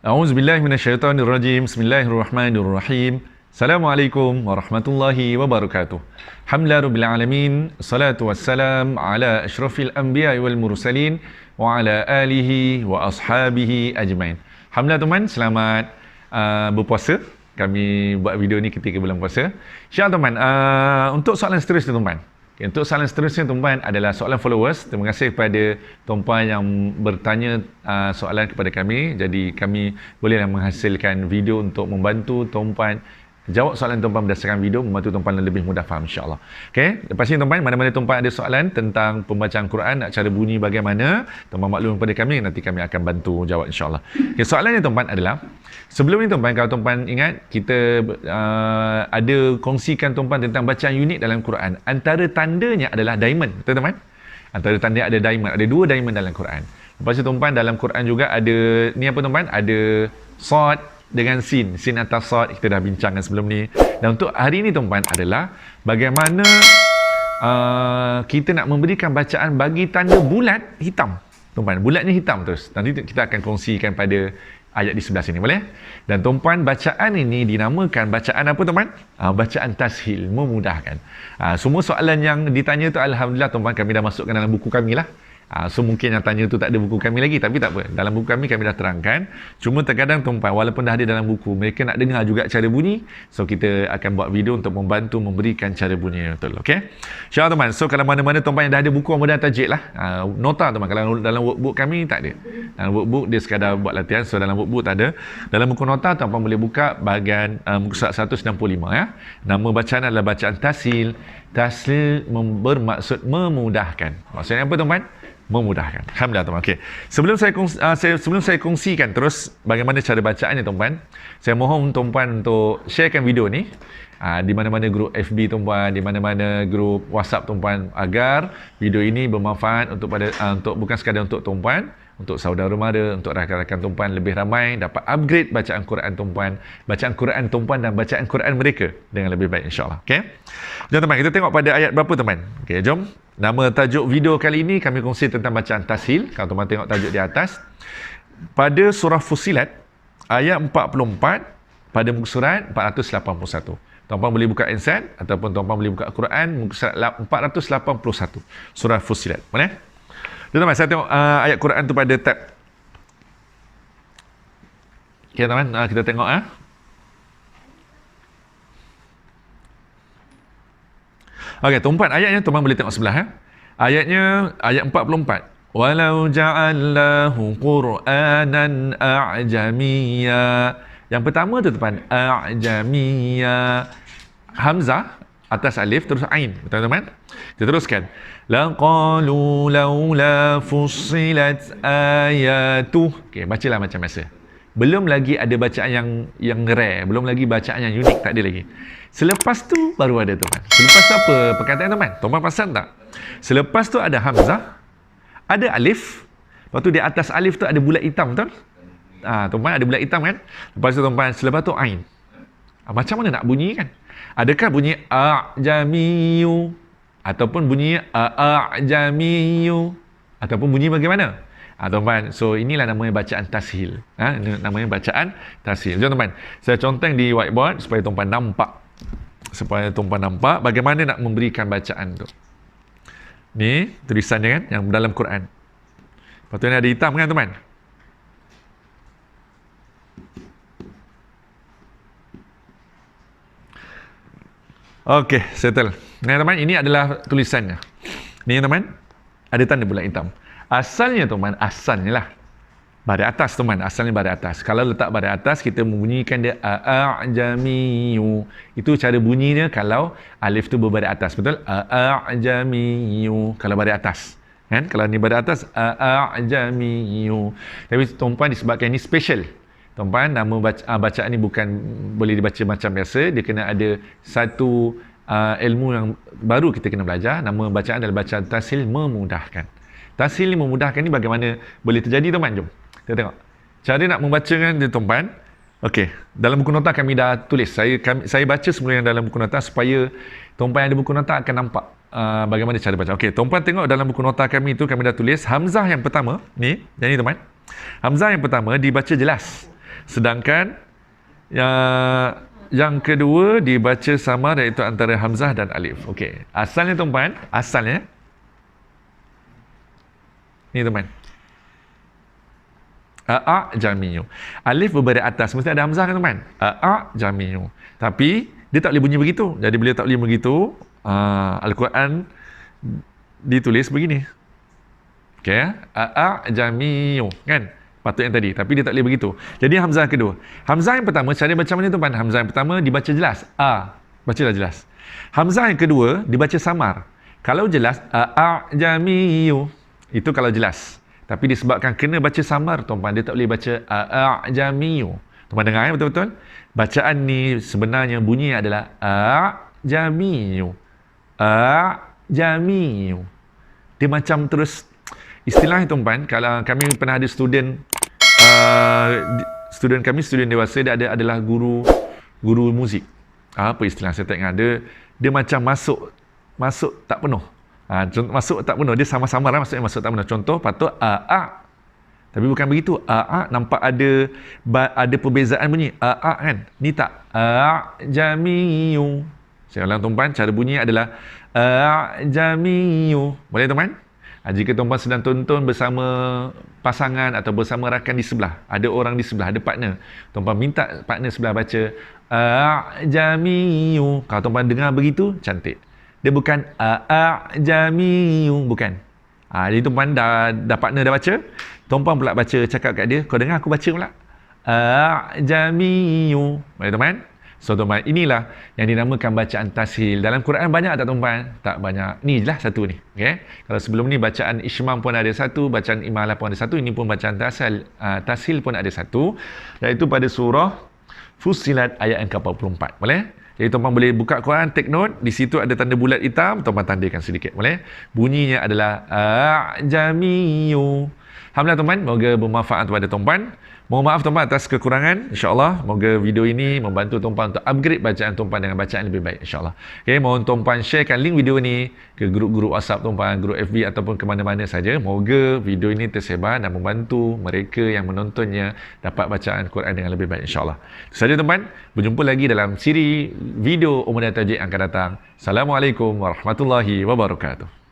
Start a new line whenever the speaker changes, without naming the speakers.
A'udzubillahi minasyaitonirrajim. Bismillahirrahmanirrahim. Assalamualaikum warahmatullahi wabarakatuh. Alhamdulillah rabbil alamin. Salatu wassalam ala asyrafil anbiya'i wal mursalin wa ala alihi wa ashabihi ajmain. Alhamdulillah teman, selamat berpuasa. Kami buat video ni ketika bulan puasa. InsyaAllah teman, untuk soalan seterusnya teman. Okay, untuk soalan seterusnya tuan-puan adalah soalan followers. Terima kasih kepada tuan-puan yang bertanya soalan kepada kami. Jadi kami bolehlah menghasilkan video untuk membantu tuan-puan jawab soalan tuan-puan berdasarkan video, membantu tuan-puan lebih mudah faham insya-Allah. Okey, lepas ini tuan-puan, mana-mana tuan-puan ada soalan tentang pembacaan Quran, nak cara bunyi bagaimana, tuan-puan maklum kepada kami, nanti kami akan bantu jawab insya-Allah. Okey, soalannya tuan-puan adalah, sebelum ni tuan-puan, kalau tuan-puan ingat, kita ada kongsikan tuan-puan tentang bacaan unik dalam Quran. Antara tandanya adalah diamond, betul tuan-puan? Antara tanda ada diamond, ada 2 diamond dalam Quran. Lepas tu tuan-puan, dalam Quran juga ada ni apa tuan-puan? Ada sad dengan sin atas sad, kita dah bincangkan sebelum ni. Dan untuk hari ni tuan-puan adalah bagaimana kita nak memberikan bacaan bagi tanda bulat hitam. Tuan-puan, bulatnya hitam terus. Nanti kita akan kongsikan pada ayat di sebelah sini, boleh? Dan tuan-puan, bacaan ini dinamakan bacaan apa tuan-puan? Bacaan tashil, memudahkan. Semua soalan yang ditanya tu alhamdulillah tuan-puan, kami dah masukkan dalam buku kami lah. So mungkin yang tanya tu tak ada buku kami lagi, tapi tak apa, dalam buku kami dah terangkan. Cuma terkadang tuan-puan, walaupun dah ada dalam buku, mereka nak dengar juga cara bunyi. So kita akan buat video untuk membantu memberikan cara bunyi betul. Okey, insyaAllah tuan-puan. So kalau mana-mana tuan-puan yang dah ada buku kemudian tajik lah, nota tuan-puan. Kalau dalam workbook kami tak ada. Dalam workbook dia sekadar buat latihan, so dalam workbook tak ada. Dalam buku nota tuan-puan boleh buka bahagian muka surat 195 ya. Nama bacaan adalah bacaan tasil. Tasil bermaksud memudahkan. Maksudnya apa tuan-puan? Memudahkan. Alhamdulillah tuan-puan. Okey. Sebelum saya kongsikan terus bagaimana cara bacaannya tuan-puan, saya mohon tuan-puan untuk sharekan video ni di mana-mana grup FB tuan-puan, di mana-mana grup WhatsApp tuan-puan, agar video ini bermanfaat untuk bukan sekadar untuk tuan-puan, untuk saudara mara, untuk rakan-rakan tuan-puan lebih ramai dapat upgrade bacaan Quran tuan-puan, bacaan Quran tuan-puan dan bacaan Quran mereka dengan lebih baik insya-Allah. Okey. Jom teman, kita tengok pada ayat berapa teman. Okey, jom. Nama tajuk video kali ini kami kongsi tentang bacaan tashil. Kalau teman tengok tajuk di atas, pada surah Fussilat ayat 44 pada muka surat 481. Tuan-tuan boleh buka handset ataupun tuan-tuan boleh buka Quran muka surat 481 surah Fussilat. Mana? Tuan-tuan, saya tengok ayat Quran tu pada tab. Okey teman, kita tengok Okey, tuan-tuan, ayatnya tuan-tuan boleh tengok sebelah Ayatnya ayat 44. Walau ja'allahu Qur'anan a'jamiyya. Yang pertama tu tuan-tuan, a'jamiyya. Hamzah atas alif terus ain. Betul teman? Kita teruskan. Laqalu laula fussilat ayatuh. Okey, bacalah macam biasa. Belum lagi ada bacaan yang rare, belum lagi bacaan yang unik, tak ada lagi. Selepas tu baru ada tuan. Selepas tu apa perkataan teman? Tuan perasan tak? Selepas tu ada hamzah, ada alif. Lepas tu di atas alif tu ada bulat hitam, betul? Tuan ada bulat hitam kan? Lepas tu tuan, selepas tu ain. Macam mana nak bunyi kan? Adakah bunyi a'jamiyu ataupun bunyi a'jamiyu ataupun bunyi bagaimana? Tuan-tuan, so inilah namanya bacaan tashil. Ini namanya bacaan tashil. Jom tuan-tuan, saya conteng di whiteboard supaya tuan-tuan nampak. Supaya tuan-tuan nampak bagaimana nak memberikan bacaan tu. Ni tulisannya kan, yang dalam Quran. Lepas tu ni ada hitam kan tuan-tuan? Okey, settle. Ni teman, ini adalah tulisannya. Ni teman, ada tanda bulat hitam. Asalnya teman, asalnya lah baris atas teman, asalnya baris atas. Kalau letak baris atas, kita membunyikan dia a'jamiyu. Itu cara bunyinya kalau alif tu berbaris atas, betul? A'jamiyu kalau baris atas. Kan? Kalau ni baris atas, a'jamiyu. Tapi tuan-puan, disebabkan ini special. Tuan-puan, nama bacaan ni bukan boleh dibaca macam biasa, dia kena ada satu ilmu yang baru kita kena belajar. Nama bacaan adalah bacaan tashil memudahkan. Tashil ni memudahkan ni bagaimana boleh terjadi tuan-tuan? Jom kita tengok cara nak membacakan dia tuan-tuan. Okey, dalam buku nota kami dah tulis. Saya baca semula yang dalam buku nota supaya tuan-tuan yang ada buku nota akan nampak bagaimana cara baca. Okey, tuan-tuan tengok dalam buku nota kami tu, kami dah tulis hamzah yang pertama ni. Yang ni tuan-tuan, hamzah yang pertama dibaca jelas. Sedangkan yang kedua dibaca samar, iaitu antara hamzah dan alif. Okey. Asalnya tuan-puan, asalnya ni tuan-puan. Jami'u. Alif berbaris atas, mesti ada hamzah kan tuan-puan? Jami'u. Tapi dia tak boleh bunyi begitu. Jadi bila tak boleh begitu, Al-Quran ditulis begini. Okey, jami'u kan? Patut yang tadi, tapi dia tak boleh begitu. Jadi hamzah kedua. Hamzah yang pertama, cara baca mana tuan-puan? Hamzah yang pertama dibaca jelas. Bacalah jelas. Hamzah yang kedua dibaca samar. Kalau jelas, jami'u. Itu kalau jelas. Tapi disebabkan kena baca samar, tuan-puan, dia tak boleh baca jami'u. Tuan-puan dengar betul-betul? Bacaan ni sebenarnya bunyi adalah jami'u. Jami'u. Dia macam terus, istilahnya tuan-puan, kalau kami pernah ada student kami, student dewasa, dia adalah guru muzik. Apa istilah saya tak ingat. Dia macam masuk tak penuh. Masuk tak penuh, dia sama-sama lah, maksudnya masuk tak penuh. Contoh, patut tapi bukan begitu. Nampak ada perbezaan bunyi. Kan? Ni tak. Jami'u. Saya ulang tuan-puan, cara bunyi adalah jami'u. Boleh tuan-puan? Jika tuan-puan sedang tonton bersama pasangan atau bersama rakan di sebelah, ada orang di sebelah, ada partner, tuan-puan minta partner sebelah baca jami'u. Kalau tuan-puan dengar begitu, cantik. Dia bukan jami'u, bukan. Jadi tuan-puan dah partner dah baca, tuan-puan pula baca, cakap kat dia, kau dengar aku baca pula jami'u. Boleh tuan-puan? So tuan-puan, inilah yang dinamakan bacaan tashil. Dalam Quran banyak tak tuan-puan? Tak banyak. Ni je lah satu ni. Okay? Kalau sebelum ni bacaan Ishmam pun ada satu, bacaan Imalah pun ada satu, ini pun bacaan tashil pun ada satu. Iaitu pada surah Fussilat ayat yang ke-44. Boleh? Jadi tuan-puan boleh buka Quran, take note. Di situ ada tanda bulat hitam, tuan-puan tandakan sedikit. Boleh? Bunyinya adalah jami'u. Alhamdulillah tuan-puan, moga bermanfaat kepada tuan-puan. Mohon maaf tuan-puan atas kekurangan. InsyaAllah, moga video ini membantu tuan-puan untuk upgrade bacaan tuan-puan dengan bacaan lebih baik. InsyaAllah. Okay, mohon tuan-puan sharekan link video ini ke grup-grup WhatsApp tuan-puan, grup FB ataupun ke mana-mana saja. Moga video ini tersebar dan membantu mereka yang menontonnya dapat bacaan Quran dengan lebih baik. InsyaAllah. Itu saja tuan-puan. Berjumpa lagi dalam siri video Umur dan Tajik yang akan datang. Assalamualaikum warahmatullahi wabarakatuh.